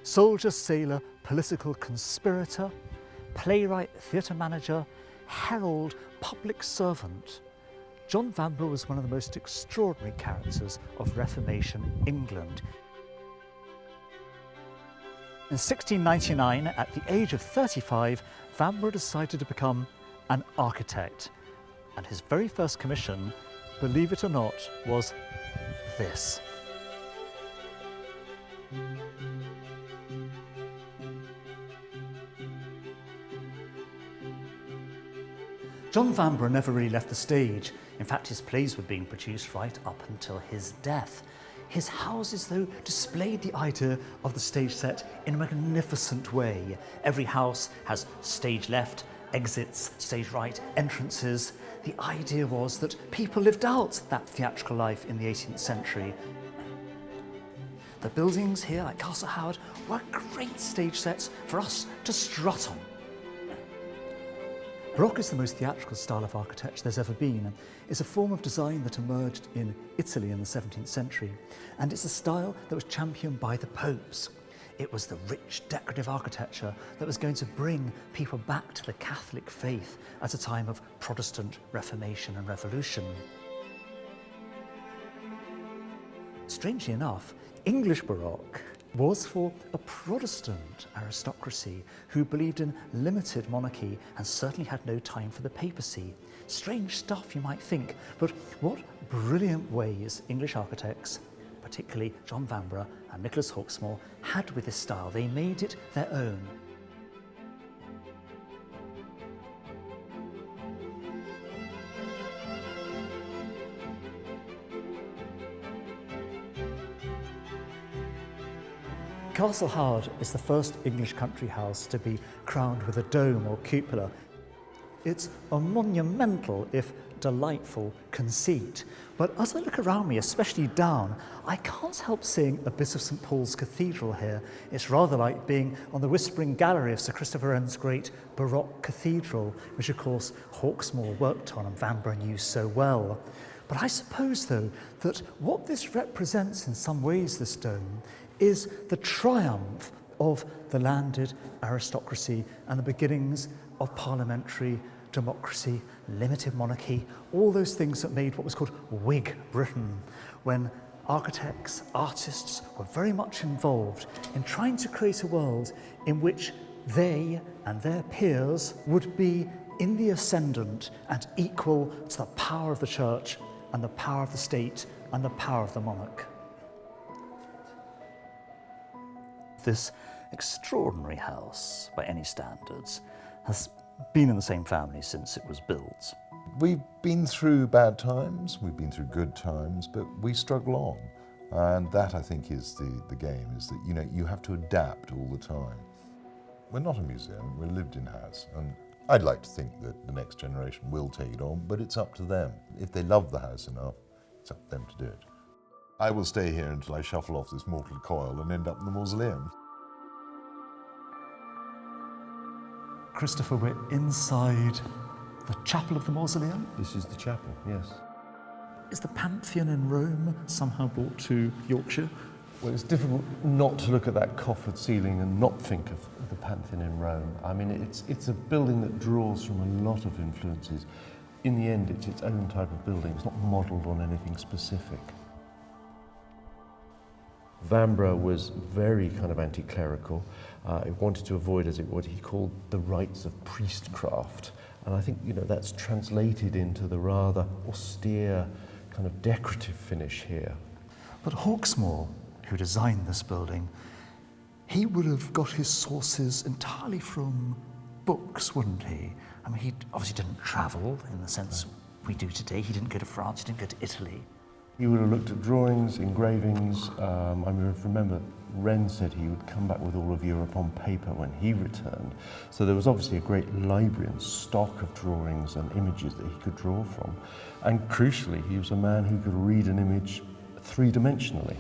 Soldier, sailor, political conspirator, playwright, theatre manager, herald, public servant, John Vanbrugh was one of the most extraordinary characters of Reformation England. In 1699, at the age of 35, Vanbrugh decided to become an architect. And his very first commission, believe it or not, was this. John Vanbrugh never really left the stage. In fact, his plays were being produced right up until his death. His houses, though, displayed the idea of the stage set in a magnificent way. Every house has stage left, exits, stage right, entrances. The idea was that people lived out that theatrical life in the 18th century. The buildings here, like Castle Howard, were great stage sets for us to strut on. Baroque is the most theatrical style of architecture there's ever been. It's a form of design that emerged in Italy in the 17th century, and it's a style that was championed by the popes. It was the rich, decorative architecture that was going to bring people back to the Catholic faith at a time of Protestant Reformation and Revolution. Strangely enough, English Baroque was for a Protestant aristocracy who believed in limited monarchy and certainly had no time for the papacy. Strange stuff, you might think, but what brilliant ways English architects, particularly John Vanbrugh and Nicholas Hawksmoor, had with this style. They made it their own. Castle Howard is the first English country house to be crowned with a dome or cupola. It's a monumental, if delightful, conceit. But as I look around me, especially down, I can't help seeing a bit of St Paul's Cathedral here. It's rather like being on the Whispering Gallery of Sir Christopher Wren's great Baroque cathedral, which of course Hawksmoor worked on and Vanbrugh knew so well. But I suppose, though, that what this represents in some ways, this dome, is the triumph of the landed aristocracy and the beginnings of parliamentary democracy, limited monarchy, all those things that made what was called Whig Britain, when architects, artists were very much involved in trying to create a world in which they and their peers would be in the ascendant and equal to the power of the church and the power of the state and the power of the monarch. This extraordinary house, by any standards, has been in the same family since it was built. We've been through bad times, we've been through good times, but we struggle on. And that, I think, is the game, is that, you have to adapt all the time. We're not a museum, we're a lived-in house, and I'd like to think that the next generation will take it on, but it's up to them. If they love the house enough, it's up to them to do it. I will stay here until I shuffle off this mortal coil and end up in the mausoleum. Christopher, we're inside the chapel of the mausoleum. This is the chapel, yes. Is the Pantheon in Rome somehow brought to Yorkshire? Well, it's difficult not to look at that coffered ceiling and not think of the Pantheon in Rome. I mean, it's a building that draws from a lot of influences. In the end, it's its own type of building. It's not modelled on anything specific. Vanbrugh was very kind of anti-clerical. He wanted to avoid, what he called the rites of priestcraft. And I think, that's translated into the rather austere, kind of decorative finish here. But Hawksmoor, who designed this building, he would have got his sources entirely from books, wouldn't he? I mean, he obviously didn't travel in the sense we do today. He didn't go to France, he didn't go to Italy. He would have looked at drawings, engravings. I remember Wren said he would come back with all of Europe on paper when he returned. So there was obviously a great library and stock of drawings and images that he could draw from. And crucially, he was a man who could read an image three-dimensionally.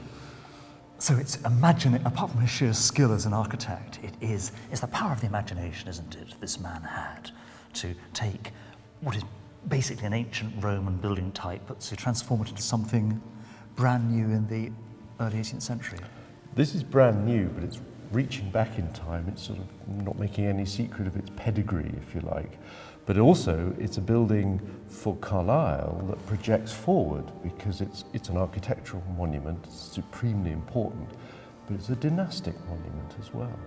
So it's apart from his sheer skill as an architect, it's the power of the imagination, isn't it, this man had to take what is basically an ancient Roman building type, but to transform it into something brand new in the early 18th century. This is brand new, but it's reaching back in time. It's sort of not making any secret of its pedigree, if you like. But also, it's a building for Carlisle that projects forward because it's an architectural monument, it's supremely important, but it's a dynastic monument as well.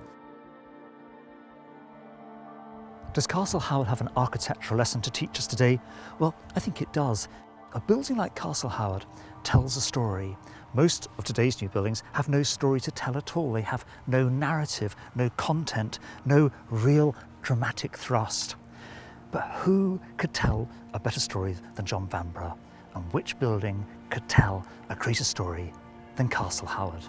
Does Castle Howard have an architectural lesson to teach us today? Well, I think it does. A building like Castle Howard tells a story. Most of today's new buildings have no story to tell at all. They have no narrative, no content, no real dramatic thrust. But who could tell a better story than John Vanbrugh? And which building could tell a greater story than Castle Howard?